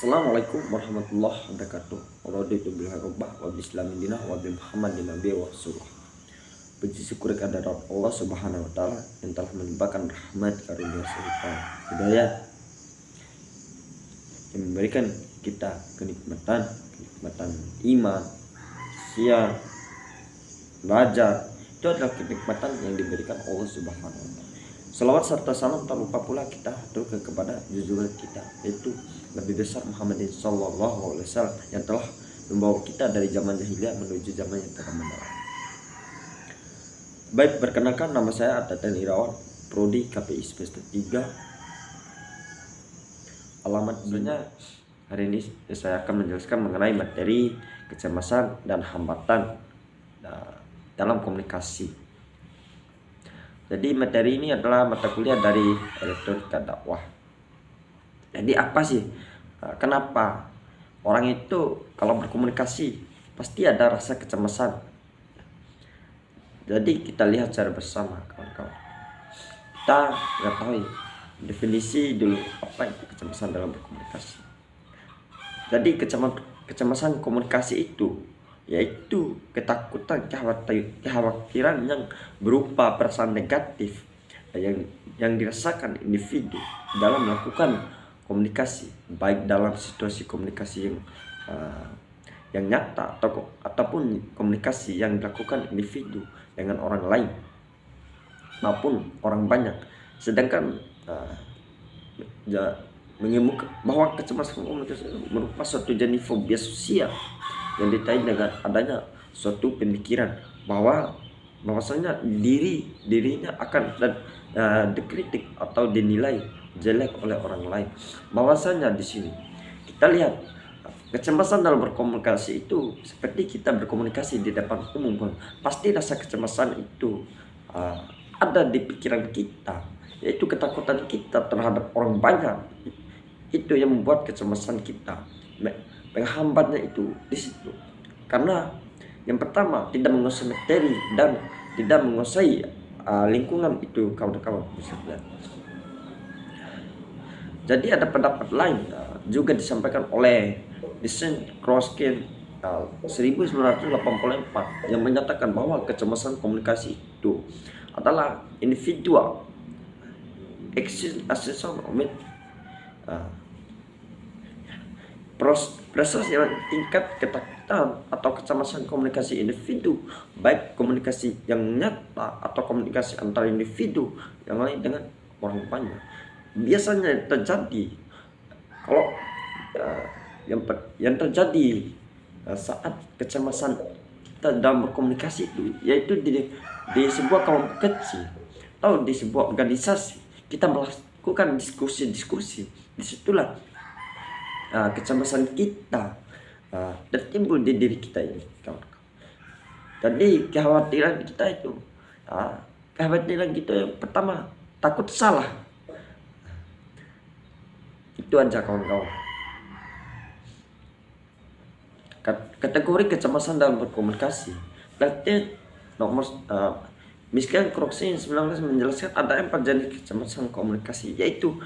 Assalamualaikum warahmatullahi wabarakatuh. Waraditu billahi rabbah wa biislamin dinah wa bi Muhammadin nabiyya wa rasulullah. Puji syukur kehadirat Allah Subhanahu wa taala yang telah melimpahkan rahmat karunia serta hidayah yang memberikan kita kenikmatan iman, siang, belajar. Itu adalah kenikmatan yang diberikan Allah Subhanahu wa taala. Salawat serta salam tak lupa pula kita haturkan kepada junjungan kita, yaitu Nabi besar Muhammadin Sallallahu Alaihi Wasallam yang telah membawa kita dari zaman jahiliyah menuju zaman yang telah mendatang. Baik, perkenalkan, nama saya Atatan Irawan, Prodi KPI semester 3. Alamat sebenarnya hari ini saya akan menjelaskan mengenai materi kecemasan dan hambatan dalam komunikasi. Jadi materi ini adalah mata kuliah dari elektronika dakwah. Jadi apa sih? Kenapa orang itu kalau berkomunikasi pasti ada rasa kecemasan? Jadi kita lihat secara bersama, kawan-kawan. Kita mengetahui definisi dulu apa itu kecemasan dalam berkomunikasi. Jadi kecemasan komunikasi itu yaitu ketakutan, kekhawatiran yang berupa perasaan negatif yang dirasakan individu dalam melakukan komunikasi, baik dalam situasi komunikasi yang nyata ataupun komunikasi yang dilakukan individu dengan orang lain maupun orang banyak. Sedangkan mengemuka bahwa kecemasan komunikasi merupakan suatu jenis fobia sosial yang ditandai dengan adanya suatu pemikiran bahwasanya dirinya akan dikritik atau dinilai jelek oleh orang lain. Bahwasanya di sini kita lihat kecemasan dalam berkomunikasi itu seperti kita berkomunikasi di depan umum, pasti rasa kecemasan itu ada di pikiran kita, yaitu ketakutan kita terhadap orang banyak. Itu yang membuat kecemasan kita. Penghambatnya itu di situ. Karena yang pertama tidak menguasai materi dan tidak menguasai lingkungan itu, kawan-kawan. Jadi ada pendapat lain juga disampaikan oleh Vincent Kroskin 1984 yang menyatakan bahwa kecemasan komunikasi itu adalah individual assessment proses yang tingkat ketakutan atau kecemasan komunikasi individu, baik komunikasi yang nyata atau komunikasi antara individu yang lain dengan orang banyak. Biasanya terjadi kalau yang terjadi saat kecemasan kita dalam berkomunikasi itu, yaitu di sebuah kelompok kecil atau di sebuah organisasi kita melakukan diskusi. Disitulah kecemasan kita tertimbul di diri kita ini, kawan-kawan. Jadi kekhawatiran kita itu yang pertama, takut salah. Itu aja, kawan-kawan. Kategori kecemasan dalam berkomunikasi. Berarti nomor Michael Kroksin 19 menjelaskan ada 4 jenis kecemasan komunikasi, yaitu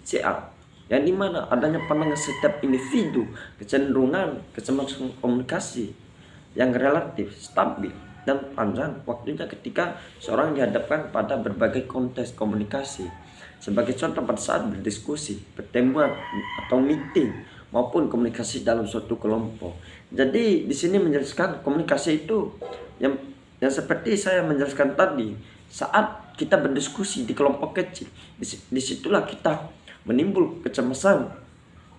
CA, yang dimana adanya pandangan setiap individu kecenderungan kecemasan komunikasi yang relatif stabil dan panjang waktunya ketika seorang dihadapkan pada berbagai konteks komunikasi. Sebagai contoh pada saat berdiskusi, pertemuan atau meeting maupun komunikasi dalam suatu kelompok. Jadi di sini menjelaskan komunikasi itu yang seperti saya menjelaskan tadi, saat kita berdiskusi di kelompok kecil, disitulah kita menimbul kecemasan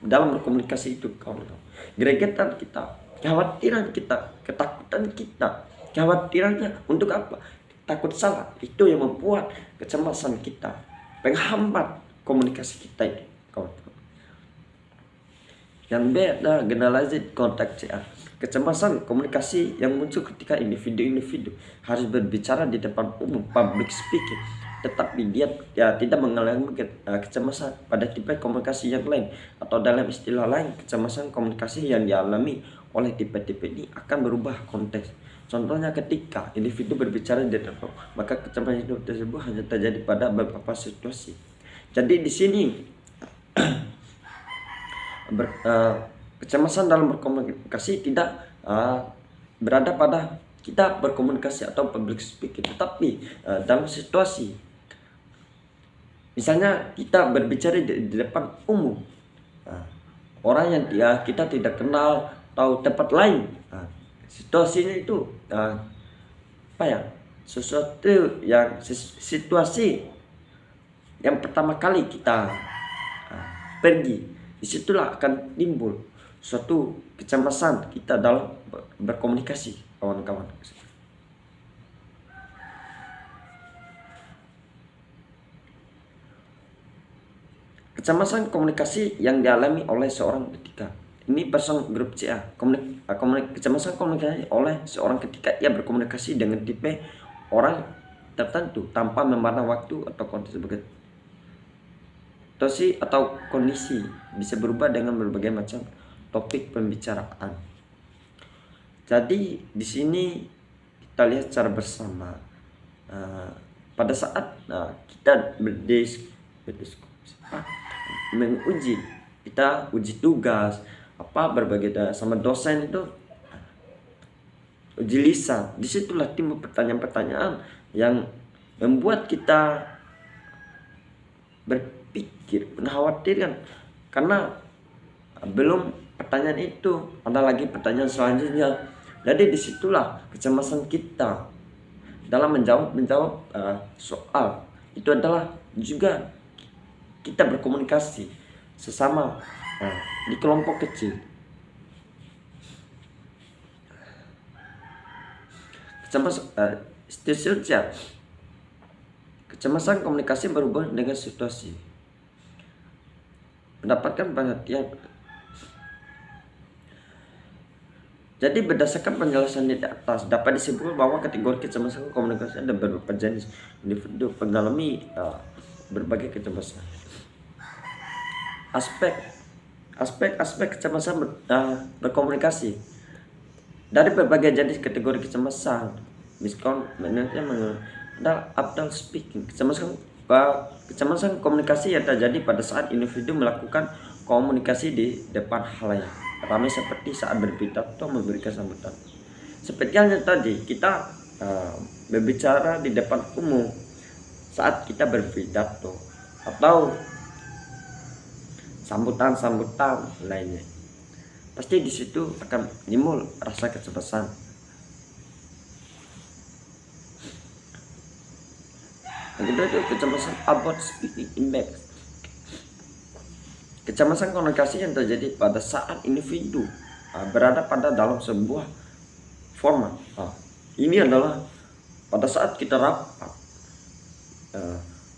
dalam berkomunikasi itu, kawan-kawan. Gregetan kita, kekhawatiran kita, ketakutan kita, kekhawatirannya untuk apa? Takut salah. Itu yang membuat kecemasan kita, penghambat komunikasi kita itu, kawan-kawan. Yang beda generalized contact CA, kecemasan komunikasi yang muncul ketika individu harus berbicara di depan umum, public speaking, tetapi dia tidak mengalami kecemasan pada tipe komunikasi yang lain, atau dalam istilah lain, kecemasan komunikasi yang dialami oleh tipe-tipe ini akan berubah konteks. Contohnya ketika individu berbicara di depan, maka kecemasan tersebut hanya terjadi pada beberapa situasi. Jadi di sini kecemasan dalam berkomunikasi tidak berada pada kita berkomunikasi atau public speaking, tetapi dalam situasi misalnya kita berbicara di depan umum, orang yang kita tidak kenal atau tempat lain, situasinya itu sesuatu yang situasi yang pertama kali kita pergi, disitulah akan timbul suatu kecemasan kita dalam berkomunikasi, kawan-kawan. Kecemasan komunikasi yang dialami oleh seorang ketika ini person grup CA, kecemasan komunikasi oleh seorang ketika ia berkomunikasi dengan tipe orang tertentu tanpa memandang waktu atau kondisi atau kondisi bisa berubah dengan berbagai macam topik pembicaraan. Jadi di sini kita lihat secara bersama pada saat kita berdiskusi menguji, kita uji tugas berbagai sama dosen itu uji lisan, disitulah timbul pertanyaan-pertanyaan yang membuat kita berpikir, mengkhawatirkan, karena belum pertanyaan itu ada lagi pertanyaan selanjutnya. Jadi disitulah kecemasan kita dalam menjawab soal itu adalah juga kita berkomunikasi sesama di kelompok kecil. Kecemasan komunikasi berubah dengan situasi, mendapatkan perhatian. Jadi berdasarkan penjelasan di atas dapat disimpulkan bahwa kategori kecemasan komunikasi ada beberapa jenis. Individu mengalami berbagai kecemasan. Aspek kecemasan berkomunikasi. Dari berbagai jenis kategori kecemasan, Abdul speaking, kecemasan komunikasi yang terjadi pada saat individu melakukan komunikasi di depan halayak ramai seperti saat berpidato memberikan sambutan. Seperti halnya tadi kita berbicara di depan umum saat kita berpidato atau sambutan lainnya, pasti di situ akan timbul rasa kecemasan. Yang kedua itu kecemasan about speaking in back. Kecemasan komunikasi yang terjadi pada saat individu berada pada dalam sebuah format. Ini adalah pada saat kita rapat,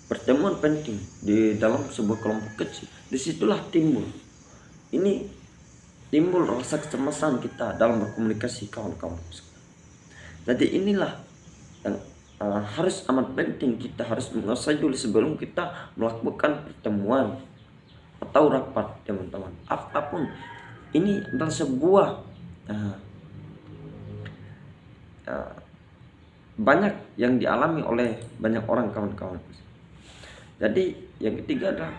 pertemuan penting di dalam sebuah kelompok kecil. Disitulah timbul rasa kecemasan kita dalam berkomunikasi, kawan-kawan. Jadi inilah yang harus amat penting, kita harus menguasai dulu sebelum kita melakukan pertemuan atau rapat, teman-teman. Apapun ini adalah sebuah banyak yang dialami oleh banyak orang, kawan-kawan. Jadi yang ketiga adalah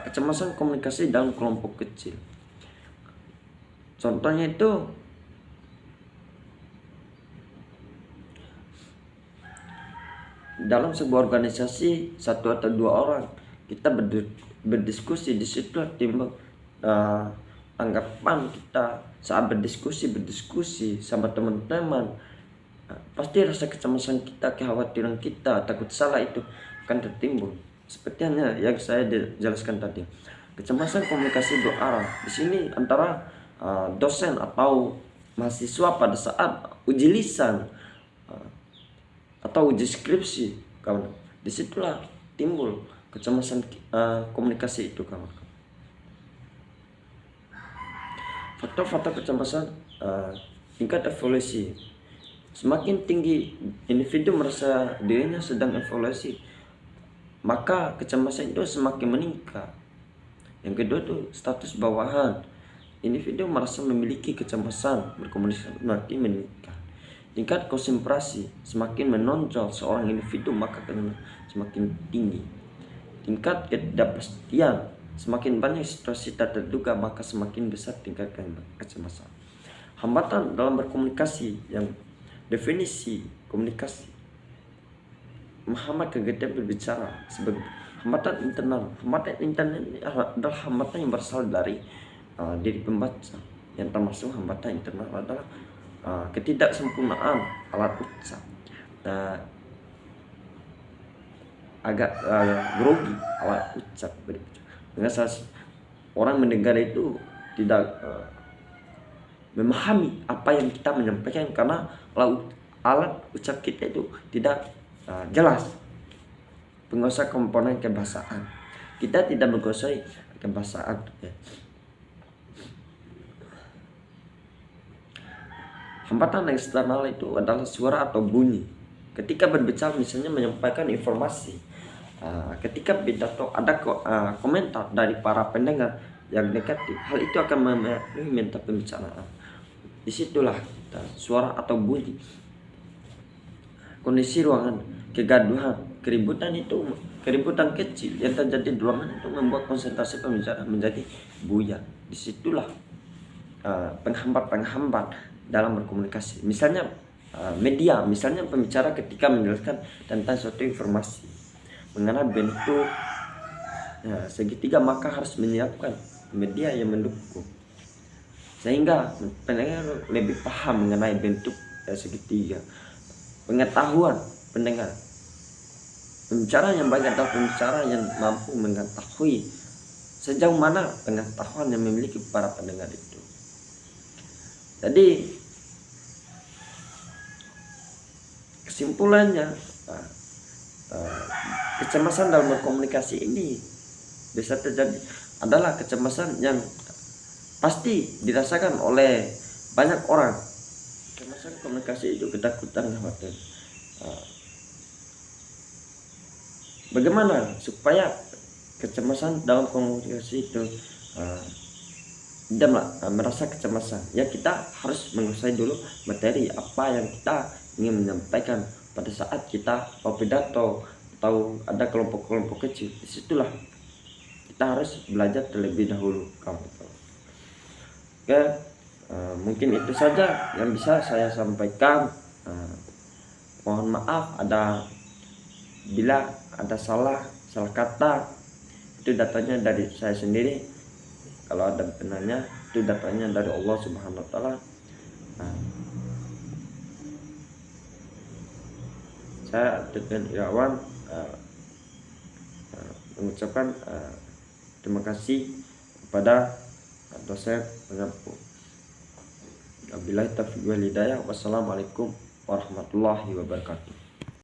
kecemasan komunikasi dalam kelompok kecil. Contohnya itu dalam sebuah organisasi, satu atau dua orang kita berdiskusi, di situ timbul anggapan kita saat berdiskusi sama teman-teman. Pasti rasa kecemasan kita, kekhawatiran kita, takut salah itu akan tertimbul. Seperti yang saya jelaskan tadi, kecemasan komunikasi berarah di sini antara dosen atau mahasiswa pada saat uji lisan atau uji skripsi, kawan. Disitulah timbul kecemasan komunikasi itu, kawan. Faktor-faktor kecemasan tingkat evolusi. Semakin tinggi individu merasa dirinya sedang evolusi, maka kecemasan itu semakin meningkat. Yang kedua itu status bawahan. Individu merasa memiliki kecemasan berkomunikasi semakin meningkat. Tingkat konsentrasi semakin menonjol seorang individu, maka semakin tinggi. Tingkat ketidakpastian Semakin banyak situasi tak terduga, maka semakin besar tingkat kecemasan. Hambatan dalam berkomunikasi, yang definisi komunikasi menghambat kegiatan berbicara sebagai hambatan internal. Hambatan internal ini adalah hambatan yang berasal dari diri pembaca, yang termasuk hambatan internal adalah ketidaksempurnaan alat ucap, agak grogi alat ucap berbicara. Dengan orang mendengar itu tidak memahami apa yang kita menyampaikan karena alat ucap kita itu tidak jelas. Penguasaan komponen kebahasaan, kita tidak menguasai kebahasaan. Hambatan eksternal itu adalah suara atau bunyi. Ketika berbicara, misalnya menyampaikan informasi, ketika pidato ada komentar dari para pendengar yang negatif, hal itu akan memenuhi mental pembicaraan. Disitulah suara atau bunyi. Kondisi ruangan, kegaduhan, keributan kecil yang terjadi di ruangan itu membuat konsentrasi pembicaraan menjadi buyar. Disitulah penghambat dalam berkomunikasi. Misalnya media, misalnya pembicara ketika menjelaskan tentang suatu informasi mengenai bentuk segitiga, maka harus menyiapkan media yang mendukung sehingga pendengar lebih paham mengenai bentuk segitiga. Pengetahuan pendengar, pembicara yang baik adalah pembicara yang mampu mengetahui sejauh mana pengetahuan yang memiliki para pendengar itu. Jadi kesimpulannya, kecemasan dalam berkomunikasi ini bisa terjadi adalah kecemasan yang pasti dirasakan oleh banyak orang. Kecemasan komunikasi itu ketakutan, khawatir. Bagaimana supaya kecemasan dalam komunikasi itu tidak merasa kecemasan? Ya, kita harus menguasai dulu materi apa yang kita ingin menyampaikan pada saat kita pidato atau ada kelompok-kelompok kecil. Disitulah kita harus belajar terlebih dahulu. Oke, mungkin itu saja yang bisa saya sampaikan. Mohon maaf bila ada salah kata, itu datanya dari saya sendiri. Kalau ada benarnya, itu datanya dari Allah Subhanahu wa Ta'ala. Saya Teten Irawan mengucapkan terima kasih kepada dosen pengampu. Wabillahi taufiq wal hidayah. Wassalamualaikum warahmatullahi wabarakatuh.